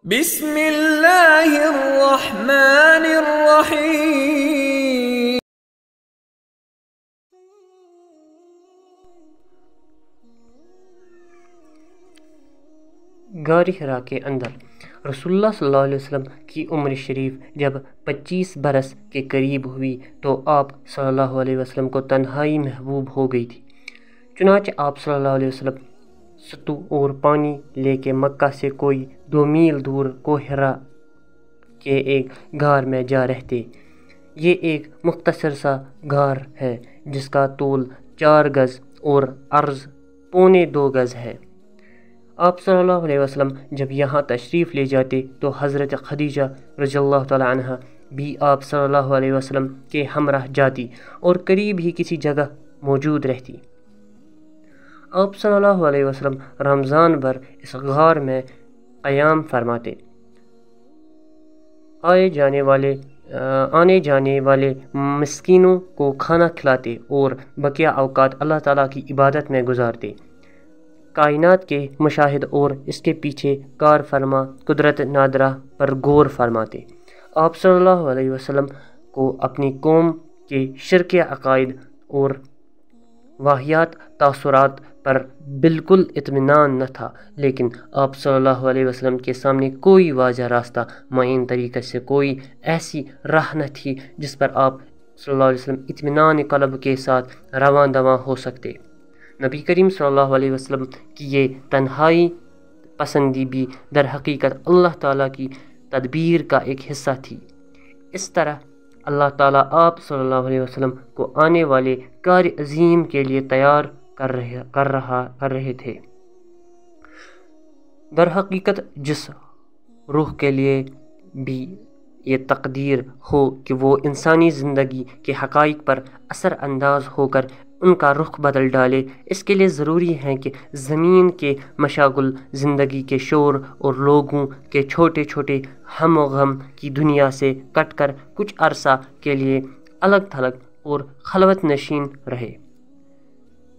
بسم اللہ الرحمن الرحیم۔ غار حرا کے اندر رسول اللہ صلی اللہ علیہ وسلم کی عمر شریف جب 25 برس کے قریب ہوئی تو آپ صلی اللہ علیہ وسلم کو تنہائی محبوب ہو گئی تھی۔ چنانچہ آپ صلی اللہ علیہ وسلم ستو اور پانی لے کے مکہ سے کوئی 2 میل دور کوہ حرا کے ایک غار میں جا رہتے۔ یہ ایک مختصر سا غار ہے جس کا طول 4 گز اور عرض 1.25 گز ہے۔ آپ صلی اللہ علیہ وسلم جب یہاں تشریف لے جاتے تو حضرت خدیجہ رضی اللہ تعالی عنہ بھی آپ صلی اللہ علیہ وسلم کے ہمراہ جاتی اور قریب ہی کسی جگہ موجود رہتی۔ آپ صلی اللہ علیہ وسلم رمضان بھر اس غار میں قیام فرماتے، آنے جانے والے مسکینوں کو کھانا کھلاتے اور بقیہ اوقات اللہ تعالیٰ کی عبادت میں گزارتے، کائنات کے مشاہد اور اس کے پیچھے کار فرما قدرت نادرہ پر غور فرماتے۔ آپ صلی اللہ علیہ وسلم کو اپنی قوم کے شرک عقائد اور واہیات تاثرات پر بالکل اطمینان نہ تھا، لیکن آپ صلی اللہ علیہ وسلم کے سامنے کوئی واضح راستہ معین طریقے سے کوئی ایسی راہ نہ تھی جس پر آپ صلی اللہ علیہ وسلم اطمینان قلب کے ساتھ رواں دواں ہو سکتے۔ نبی کریم صلی اللہ علیہ وسلم کی یہ تنہائی پسندی بھی در حقیقت اللہ تعالیٰ کی تدبیر کا ایک حصہ تھی۔ اس طرح اللہ تعالیٰ آپ صلی اللہ علیہ وسلم کو آنے والے کار عظیم کے لیے تیار کر رہے تھے۔ در حقیقت جس روح کے لیے بھی یہ تقدیر ہو کہ وہ انسانی زندگی کے حقائق پر اثر انداز ہو کر ان کا رخ بدل ڈالے، اس کے لیے ضروری ہے کہ زمین کے مشاغل، زندگی کے شور اور لوگوں کے چھوٹے چھوٹے ہم و غم کی دنیا سے کٹ کر کچھ عرصہ کے لیے الگ تھلگ اور خلوت نشین رہے۔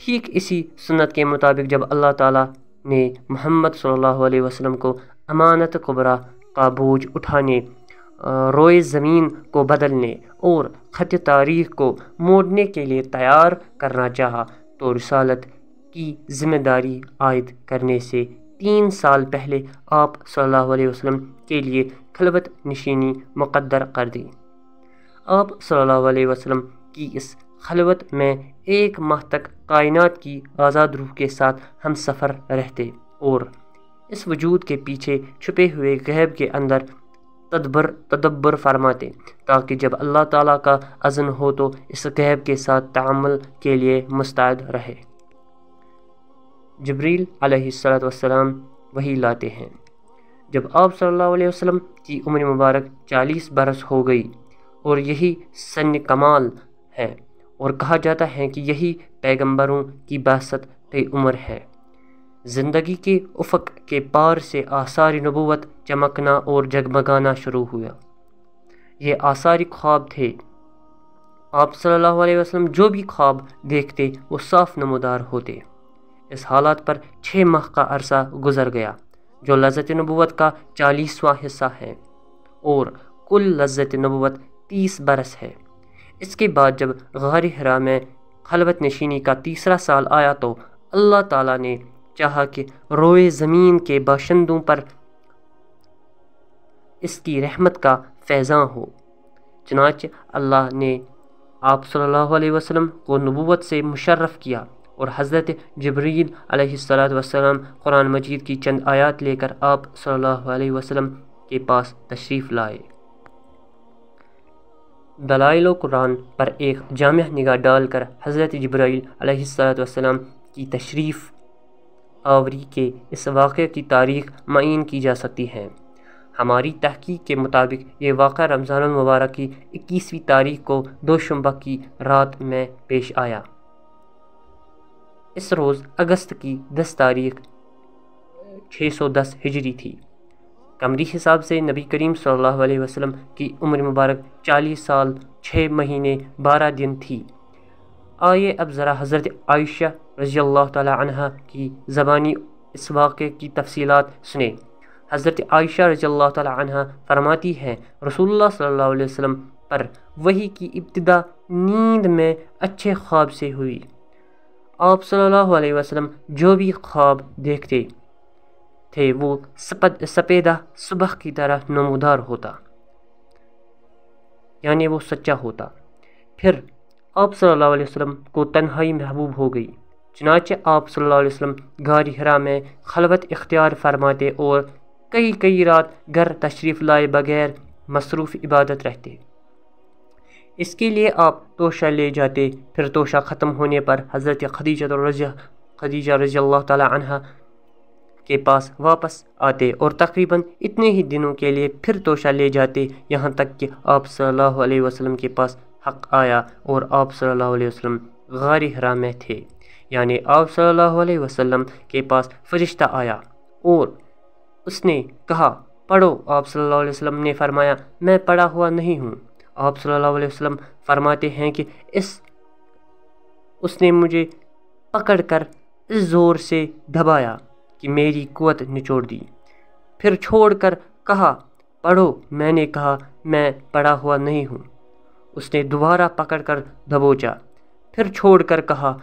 ٹھیک اسی سنت کے مطابق جب اللہ تعالیٰ نے محمد صلی اللہ علیہ وسلم کو امانت کبریٰ کا بوجھ اٹھانے، روئے زمین کو بدلنے اور خط تاریخ کو موڑنے کے لیے تیار کرنا چاہا تو رسالت کی ذمہ داری عائد کرنے سے 3 سال پہلے آپ صلی اللہ علیہ وسلم کے لیے خلوت نشینی مقرر کر دی۔ آپ صلی اللہ علیہ وسلم کی اس خلوت میں 1 ماہ تک کائنات کی آزاد روح کے ساتھ ہم سفر رہتے اور اس وجود کے پیچھے چھپے ہوئے غیب کے اندر تدبر فرماتے، تاکہ جب اللہ تعالیٰ کا اذن ہو تو اس غیب کے ساتھ تعامل کے لیے مستعد رہے۔ جبریل علیہ السلام وحی لاتے ہیں۔ جب آپ صلی اللہ علیہ وسلم کی عمر مبارک 40 برس ہو گئی اور یہی سن کمال ہے، اور کہا جاتا ہے کہ یہی پیغمبروں کی بعثت عمر ہے، زندگی کے افق کے پار سے آثار نبوت چمکنا اور جگمگانا شروع ہوا۔ یہ آثار خواب تھے۔ آپ صلی اللہ علیہ وسلم جو بھی خواب دیکھتے وہ صاف نمودار ہوتے۔ اس حالات پر 6 ماہ کا عرصہ گزر گیا جو لذت نبوت کا 40واں حصہ ہے، اور کل لذت نبوت 30 برس ہے۔ اس کے بعد جب غار حرا میں خلوت نشینی کا 3را سال آیا تو اللہ تعالیٰ نے چاہا کہ روئے زمین کے باشندوں پر اس کی رحمت کا فیضاں ہو، چنانچہ اللہ نے آپ صلی اللہ علیہ وسلم کو نبوت سے مشرف کیا اور حضرت جبریل علیہ السلام قرآن مجید کی چند آیات لے کر آپ صلی اللہ علیہ وسلم کے پاس تشریف لائے۔ دلائل قرآن پر ایک جامع نگاہ ڈال کر حضرت جبرائیل علیہ السلام کی تشریف آوری کے اس واقعے کی تاریخ معین کی جا سکتی ہے۔ ہماری تحقیق کے مطابق یہ واقعہ رمضان المبارک کی 21ویں تاریخ کو دوشنبہ کی رات میں پیش آیا۔ اس روز اگست کی 10 تاریخ 610 ہجری تھی۔ قمری حساب سے نبی کریم صلی اللہ علیہ وسلم کی عمر مبارک 40 سال 6 مہینے 12 دن تھی۔ آئیے اب ذرا حضرت عائشہ رضی اللہ تعالی عنہ کی زبانی اس واقعے کی تفصیلات سنیں۔ حضرت عائشہ رضی اللہ تعالی عنہ فرماتی ہیں رسول اللہ صلی اللہ علیہ وسلم پر وحی کی ابتدا نیند میں اچھے خواب سے ہوئی۔ آپ صلی اللہ علیہ وسلم جو بھی خواب دیکھتے تھے وہ سپیدہ صبح کی طرح نمودار ہوتا، یعنی وہ سچا ہوتا۔ پھر آپ صلی اللہ علیہ وسلم کو تنہائی محبوب ہو گئی، چنانچہ آپ صلی اللہ علیہ وسلم غار حرا میں خلوت اختیار فرماتے اور کئی رات گھر تشریف لائے بغیر مصروف عبادت رہتے۔ اس کے لیے آپ توشہ لے جاتے، پھر توشہ ختم ہونے پر حضرت خدیجہ رضی اللہ تعالی عنہ کے پاس واپس آتے اور تقریباً اتنے ہی دنوں کے لیے پھر توشہ لے جاتے، یہاں تک کہ آپ صلی اللہ علیہ وسلم کے پاس حق آیا اور آپ صلی اللہ علیہ وسلم غار حرا میں تھے، یعنی آپ صلی اللہ علیہ وسلم کے پاس فرشتہ آیا اور اس نے کہا پڑھو۔ آپ صلی اللہ علیہ وسلم نے فرمایا میں پڑھا ہوا نہیں ہوں۔ آپ صلی اللہ علیہ وسلم فرماتے ہیں کہ اس نے مجھے پکڑ کر اس زور سے دبایا کہ میری قوت نچوڑ دی، پھر چھوڑ کر کہا پڑھو۔ میں نے کہا میں پڑھا ہوا نہیں ہوں۔ اس نے دوبارہ پکڑ کر دبوچا، پھر چھوڑ کر کہا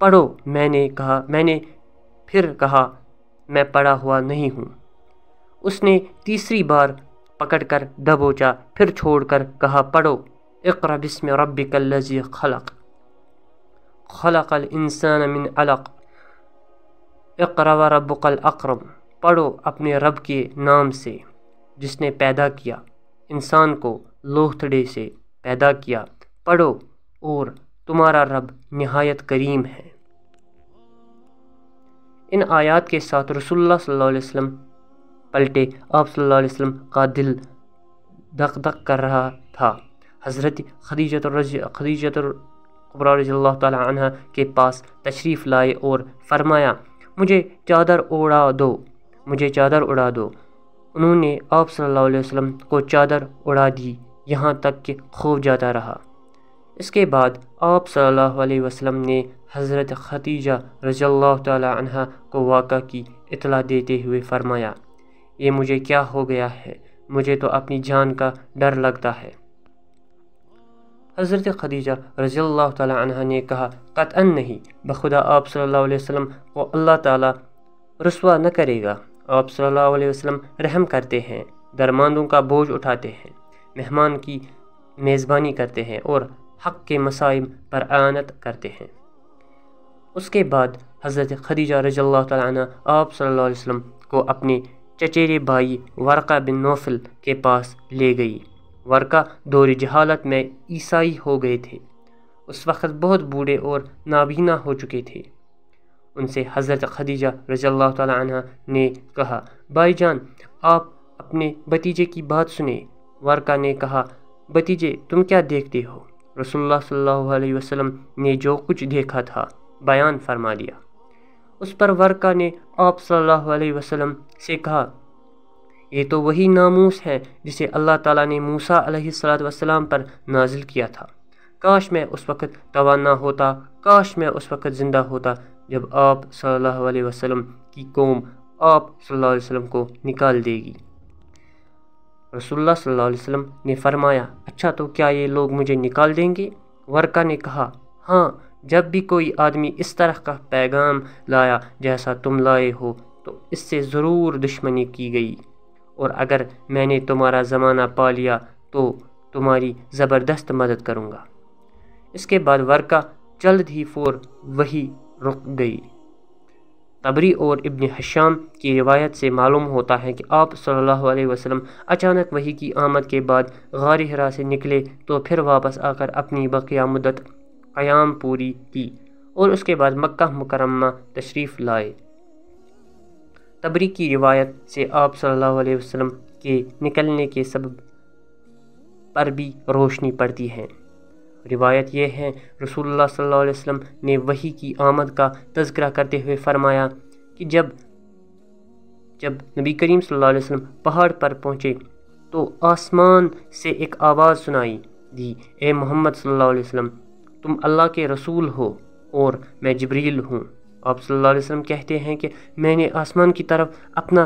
پڑھو۔ میں نے پھر کہا میں پڑھا ہوا نہیں ہوں۔ اس نے تیسری بار پکڑ کر دبوچا، پھر چھوڑ کر کہا پڑھو اقرأ بسم ربک الذی خلق خلق الانسان من علق اقرأ وربک الاکرم، پڑھو اپنے رب کے نام سے جس نے پیدا کیا، انسان کو لوتھڑے سے پیدا کیا، پڑھو اور تمہارا رب نہایت کریم ہے۔ ان آیات کے ساتھ رسول اللہ صلی اللہ علیہ وسلم پلٹے۔ آپ صلی اللہ علیہ وسلم کا دل دق دق کر رہا تھا۔ حضرت خدیجہ کبریٰ رضی اللہ تعالی عنہ کے پاس تشریف لائے اور فرمایا مجھے چادر اڑا دو۔ انہوں نے آپ صلی اللہ علیہ وسلم کو چادر اڑا دی، یہاں تک کہ خوف جاتا رہا۔ اس کے بعد آپ صلی اللہ علیہ وسلم نے حضرت خدیجہ رضی اللہ تعالی عنہ کو واقعہ کی اطلاع دیتے ہوئے فرمایا یہ مجھے کیا ہو گیا ہے، مجھے تو اپنی جان کا ڈر لگتا ہے۔ حضرت خدیجہ رضی اللہ تعالی عنہ نے کہا قطعاً نہیں، بخدا آپ صلی اللہ علیہ وسلم کو اللہ تعالی رسوا نہ کرے گا۔ آپ صلی اللہ علیہ وسلم رحم کرتے ہیں، درماندوں کا بوجھ اٹھاتے ہیں، مہمان کی میزبانی کرتے ہیں اور حق کے مسائل پر اعانت کرتے ہیں۔ اس کے بعد حضرت خدیجہ رضی اللہ تعالی عنہ آپ صلی اللہ علیہ وسلم کو اپنے چچیرے بھائی ورقہ بن نوفل کے پاس لے گئی۔ ورقہ دور جہالت میں عیسائی ہو گئے تھے، اس وقت بہت بوڑھے اور نابینا ہو چکے تھے۔ ان سے حضرت خدیجہ رضی اللہ تعالی عنہ نے کہا بھائی جان آپ اپنے بھتیجے کی بات سنیں۔ ورقہ نے کہا بھتیجے تم کیا دیکھتے ہو؟ رسول اللہ صلی اللہ علیہ وسلم نے جو کچھ دیکھا تھا بیان فرما دیا۔ اس پر ورقہ نے آپ صلی اللہ علیہ وسلم سے کہا یہ تو وہی ناموس ہے جسے اللہ تعالیٰ نے موسیٰ علیہ السلام پر نازل کیا تھا۔ کاش میں اس وقت توانا ہوتا، کاش میں اس وقت زندہ ہوتا جب آپ صلی اللہ علیہ وسلم کی قوم آپ صلی اللہ علیہ وسلم کو نکال دے گی۔ رسول اللہ صلی اللہ علیہ وسلم نے فرمایا اچھا تو کیا یہ لوگ مجھے نکال دیں گے؟ ورقہ نے کہا ہاں، جب بھی کوئی آدمی اس طرح کا پیغام لایا جیسا تم لائے ہو تو اس سے ضرور دشمنی کی گئی، اور اگر میں نے تمہارا زمانہ پا لیا تو تمہاری زبردست مدد کروں گا۔ اس کے بعد ورقہ جلد ہی وہی رک گئی۔ طبری اور ابن حشام کی روایت سے معلوم ہوتا ہے کہ آپ صلی اللہ علیہ وسلم اچانک وحی کی آمد کے بعد غار حرا سے نکلے تو پھر واپس آ کر اپنی بقیہ مدت قیام پوری کی اور اس کے بعد مکہ مکرمہ تشریف لائے۔ طبری کی روایت سے آپ صلی اللہ علیہ وسلم کے نکلنے کے سبب پر بھی روشنی پڑتی ہے۔ روایت یہ ہے رسول اللہ صلی اللہ علیہ وسلم نے وحی کی آمد کا تذکرہ کرتے ہوئے فرمایا کہ جب نبی کریم صلی اللہ علیہ وسلم پہاڑ پر پہنچے تو آسمان سے ایک آواز سنائی دی اے محمد صلی اللہ علیہ وسلم تم اللہ کے رسول ہو اور میں جبریل ہوں۔ آپ صلی اللہ علیہ وسلم کہتے ہیں کہ میں نے آسمان کی طرف اپنا